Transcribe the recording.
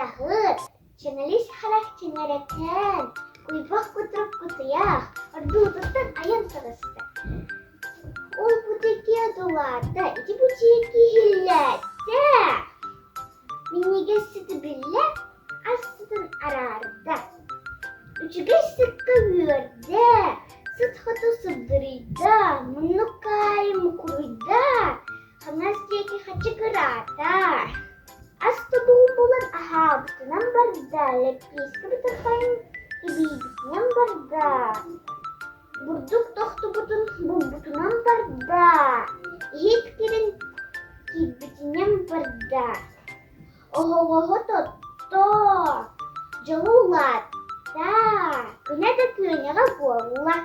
тахыр, чаналис халах чанаракан, куйбах кутруп кутуях, ордутустан аян сарыста. Ол бутеки адуларда, ити бутеки хилләтtä. Миниге сыты билле, астыдан арарда. Үчіге сыкка үйөрдә, сыт хату сыбдырыйда, мұннукай мұкуруйда, ханас теки хачы кырата. Асты буғын болан ахабытынан барда, леппейскі бітірпайын кебейбітінен барда. Бурдук тоқты бұтын бұлбұтынан барда, ет керін кейбітінен барда. Ого-го тотто, жылулатта, күнә да көнеға болла.